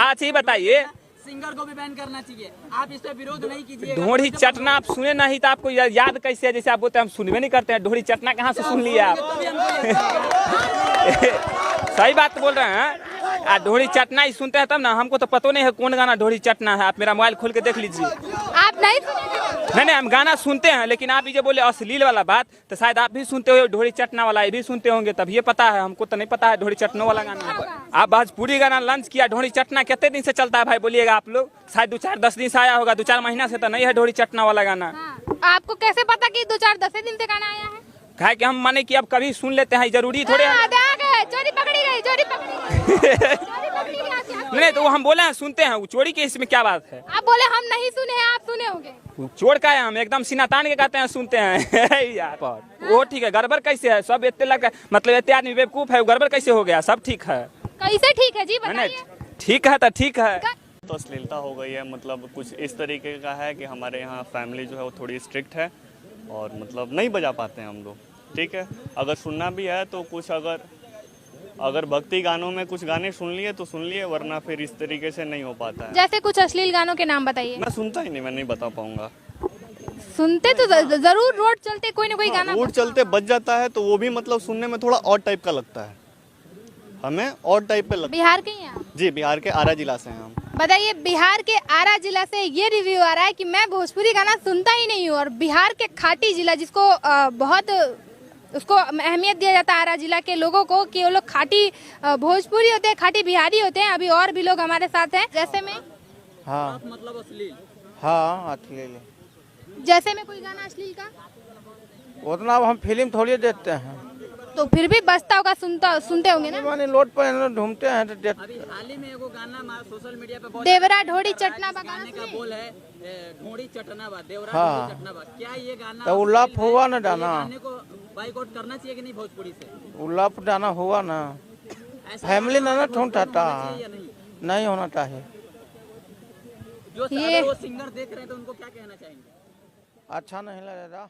अच्छा ही बताइए, सिंगर को भी बैन करना चाहिए। आप इस पे विरोध नहीं कीजिए। ढोड़ी चटना आप सुने नहीं तो आपको याद कैसे है? जैसे आप बोलते हैं हम सुनवे नहीं करते हैं, ढोड़ी चटना कहाँ से सुन लिया आप? सही बात बोल रहे हैं। ढोड़ी चटना ही सुनते हैं तब ना, हमको तो पता नहीं है कौन गाना ढोड़ी चटना है। आप मेरा मोबाइल खोल के देख लीजिए। आप नहीं सुने? नहीं, हम गाना सुनते हैं, लेकिन आप ये बोले अश्लील वाला बात, तो शायद आप भी सुनते हो ढोड़ी चटना वाला, ये भी सुनते होंगे, तब ये पता है। हमको तो नहीं पता है ढोड़ी चटना वाला गाना। आप भोजपुरी गाना लॉन्च किया, ढोड़ी चटना कितने दिन से चलता है भाई बोलिएगा आप लोग? शायद 2-4-10 दिन से आया होगा, 2-4 महीना से तो नहीं है ढोड़ी चटना वाला गाना। आपको कैसे पता कि 2-4-10 दिन से गाना आया है? है कि हम माने कि अब कभी सुन लेते हैं, जरूरी थोड़े है। चोरी पकड़ी गई, चोरी पकड़ी गई। नहीं तो वो हम बोले हैं सुनते हैं, चोरी के इसमें क्या बात है? आप बोले हम नहीं सुने हैं, आप सुने होंगे। चोर का है, हम एकदम सीना तान के कहते हैं सुनते हैं। यार वो ठीक है, गड़बड़ कैसे है? सब इतने लग मतलब इतने आदमी बेवकूफ है, गड़बड़ कैसे हो गया? सब ठीक है। कैसे ठीक है जी, बताइए। ठीक है तो ठीक है। तो अश्लीलता हो गई है, मतलब कुछ इस तरीके का है कि हमारे यहाँ फैमिली जो है वो थोड़ी स्ट्रिक्ट है और मतलब नहीं बजा पाते हैं हम लोग। ठीक है, अगर सुनना भी है तो कुछ अगर भक्ति गानों में कुछ गाने सुन लिए तो सुन लिए, वरना फिर इस तरीके से नहीं हो पाता है। जैसे कुछ अश्लील गानों के नाम बताइए। मैं सुनता ही नहीं, मैं नहीं बता पाऊंगा। सुनते तो जरूर, रोड चलते कोई ना कोई गाना रोड चलते बज जाता है तो वो भी मतलब सुनने में थोड़ा और टाइप का लगता है, हमें और टाइप पे लगता है। बिहार के ही हैं आप? जी, बिहार के आरा जिला से हैं हम। बताइए, बिहार के आरा जिला से ये रिव्यू आ रहा है कि मैं भोजपुरी गाना सुनता ही नहीं हूँ, और बिहार के खाटी जिला जिसको बहुत उसको अहमियत दिया जाता है आरा जिला के लोगों को, कि वो लोग खाटी भोजपुरी होते हैं, खाटी बिहारी होते हैं। अभी और भी लोग हमारे साथ हैं, जैसे में हाँ मतलब अश्लील। हाँ अश्लील, जैसे में कोई गाना अश्लील का उतना अब हम फिल्म थोड़ी देखते हैं, तो फिर भी बजता होगा, सुनते होंगे ना? माने लोड पर ढूंढते हैं तो अभी हाल ही में एगो गाना सोशल मीडिया पे बहुत देवरा ढोड़ी चटना बा गाने का बोल है, ढोड़ी चटना बा, देवरा हाँ। ढोड़ी चटना बा। क्या ये गाना तो उल्लाप हुआ ना डाना, गाने को बाइकआउट करना चाहिए कि नहीं भोजपुरी से? उल्लाप डाना हुआ ना, फैमिली ना ढूंढता नहीं होना चाहिए। जो सारे वो सिंगर देख रहे हैं तो उनको क्या कहना चाहेंगे? अच्छा नहीं लगेगा।